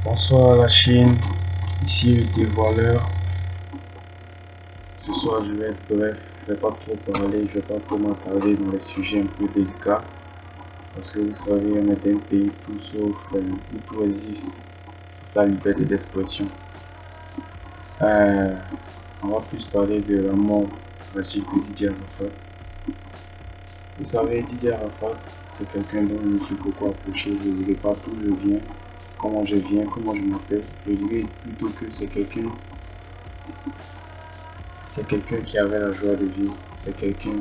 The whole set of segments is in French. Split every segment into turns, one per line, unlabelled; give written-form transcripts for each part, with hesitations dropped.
Bonsoir la Chine, ici le dévoileur. Ce soir je vais être bref, je vais pas trop parler, je vais pas trop m'attarder dans les sujets un peu délicats. Parce que vous savez, on est un pays tout sauf où tout existe, sauf la liberté d'expression. On va plus parler de la mort tragique de Didier Arafat. Vous savez, Didier Arafat, c'est quelqu'un dont je me suis beaucoup approché. Je ne dirai pas d'où je viens, comment je m'appelle. Je dirais plutôt que c'est quelqu'un qui avait la joie de vivre. C'est quelqu'un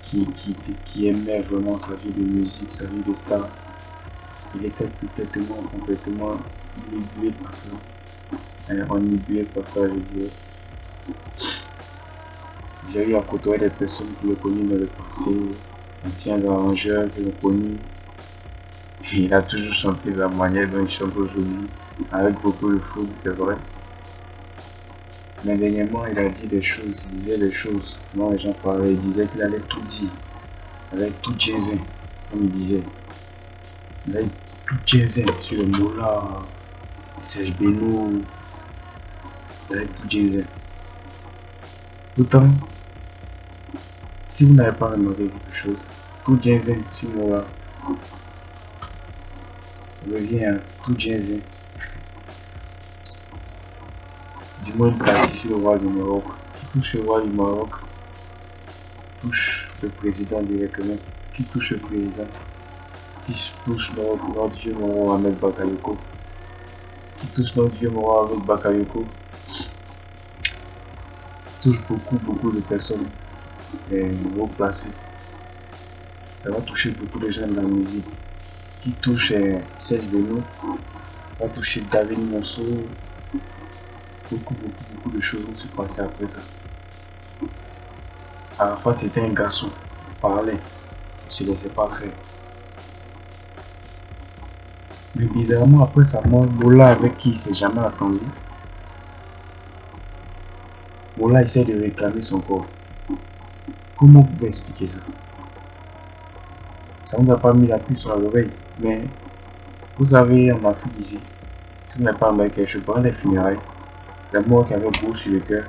qui aimait vraiment sa vie de musique, sa vie de star. Il était complètement inhibé par ça. Ennuyé par ça, je dirais. J'ai eu à côtoyer des personnes qui l'ont connu dans le passé, anciens arrangeurs qui l'ont connu. Il a toujours chanté de la manière dont il chante aujourd'hui, avec beaucoup de foule, c'est vrai. Mais dernièrement, il a dit des choses, il disait des choses dont les gens parlaient. Il disait qu'il allait tout dire, il allait tout jazzer, comme il disait. Il allait tout jazzer sur le Mola, Serge Beno, il allait tout jazzer. Pourtant, si vous n'avez pas remarqué quelque chose, tout jazzer sur Mola revient à tout jazzer. Dis-moi une partie sur le roi du Maroc. Qui touche le roi du Maroc touche le président directement. Qui touche le président? Qui touche notre vieux Moro Ahmed Bakayoko? Qui touche notre vieux Moro Ahmed Bakayoko? Touche beaucoup de personnes haut placées. Ça va toucher beaucoup de gens de la musique. Qui touche Serge Beno va toucher David Monceau. Beaucoup de choses vont se passer après ça. Arafat c'était un garçon, il parlait, il ne se laissait pas faire. Mais bizarrement, après sa mort, Mola, avec qui il ne s'est jamais attendu, Mola essaie de réclamer son corps. Comment vous pouvez expliquer ça? Ça ne nous a pas mis la puce sur l'oreille. Mais vous savez, en Afrique ici, si vous n'avez pas remarqué, je parle des funérailles. La mort qui avait beau sur le cœur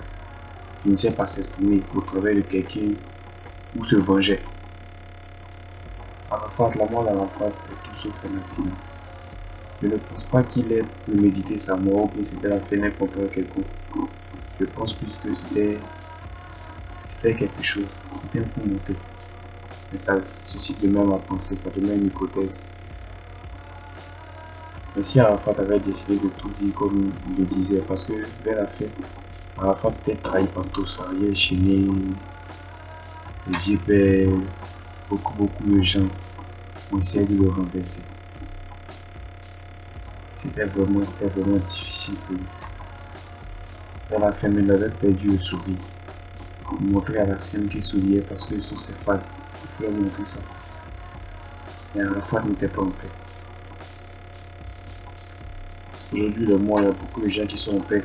finissait par s'exprimer au travers de quelqu'un ou se venger. Arafat, la mort d'Arafat est tout sauf un accident. Je ne pense pas qu'il ait prémédité sa mort ou que c'était la fin d'un contrat quelconque. Je pense plus que c'était quelque chose, c'était un coup monté. Mais ça suscite de même à penser, ça devient une hypothèse. Mais si Arafat avait décidé de tout dire comme il le disait, parce que vers la fin, Arafat était trahi par tous, Ariel Cheney, le vieux père, beaucoup de gens ont essayé de le renverser. C'était vraiment difficile pour lui. Vers la fin, il avait perdu le sourire. Il montrait à la scène qu'il souriait parce que sont ses fans. Il faut leur montrer ça. Mais Arafat n'était pas en paix. Aujourd'hui, le monde, il y a beaucoup de gens qui sont en paix.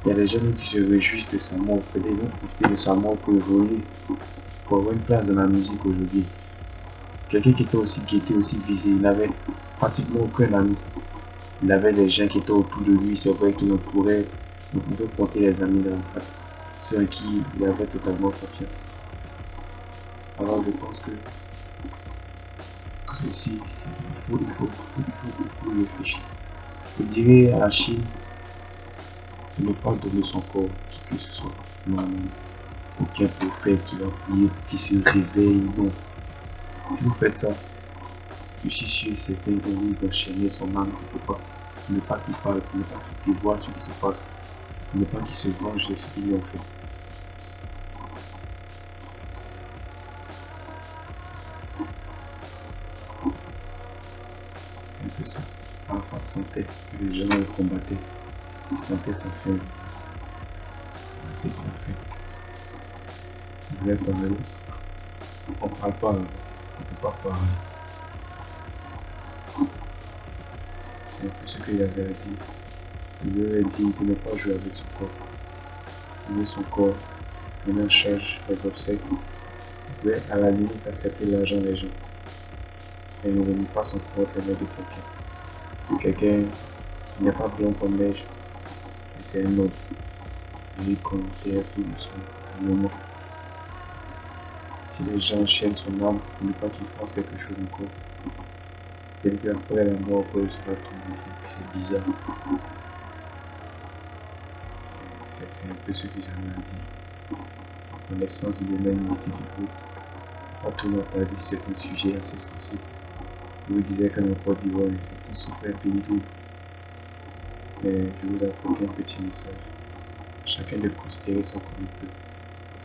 Il y a des gens qui se réjouissent de sa mort. Peut-être qu'ils vont profiter de sa mort pour évoluer, pour avoir une place dans la musique aujourd'hui. Quelqu'un qui était aussi guetté, aussi visé, il n'avait pratiquement aucun ami. Il avait des gens qui étaient autour de lui, c'est vrai qu'il ne pouvait compter les amis d'Arafat, ceux à qui il avait totalement confiance. Alors je pense que tout ceci, il faut beaucoup réfléchir. Je dirais à la Chine de ne pas donner son corps, qui que ce soit. Non, aucun prophète qui va prier, qui se réveille, non. Si vous faites ça, je suis sûr certains qu'on risque d'enchaîner son âme quelque part. Ne pas qu'il parle, ne pas qu'il dévoile ce qui se passe, ne pas qu'il se venge de ce qu'ils lui ont fait. C'est un peu ça. Arafat sentait que les gens le combattaient. Il sentait sa fin. C'est ce qu'il a fait. Il voulait parler. On ne parle pas, on ne peut pas parler. C'est un peu ce qu'il avait à dire. Il lui avait dit de ne pas jouer avec son corps. Donner son corps, donner en charge les obsèques. Il pouvait à la limite accepter l'argent des gens. Et ne donner pas son corps au travers de quelqu'un. Quelqu'un qui n'est pas blanc comme neige, mais c'est un homme. Les commentaires tout doucement, calmement. Si les gens chaînent son âme pour ne pas qu'il fasse quelque chose encore, quelqu'un après la mort, après il sera tombé. C'est bizarre. C'est un peu ce que j'avais à dire. En connaissance du domaine mystique et tout, pas tout le monde a dit certains sujets assez sensibles. Je vous disais qu'en Côte d'Ivoire, c'est tout sauf un pays libre. Mais je vous apporte un petit message. Chacun de considérer son comme il peut.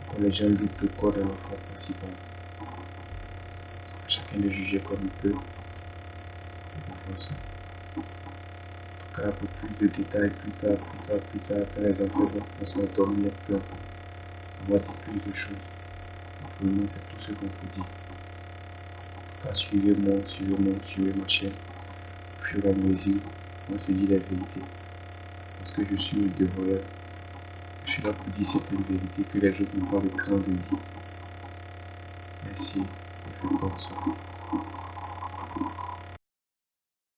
Quand les gens luttent le corps de l'enfant principal, chacun de juger comme il peut. Et pour faire ça. En tout cas, pour plus de détails, plus tard, quand les enfants vont commencer à dormir, on va dire plus de choses. Pour le moment, c'est tout ce qu'on peut dire. En tout cas, suivez ma chaîne. Au fur et à mesure, on se dit la vérité. Parce que je suis le dévoreur. Je suis là pour dire certaines vérités que les autres n'ont pas le cran de dire. Merci et bonne soirée.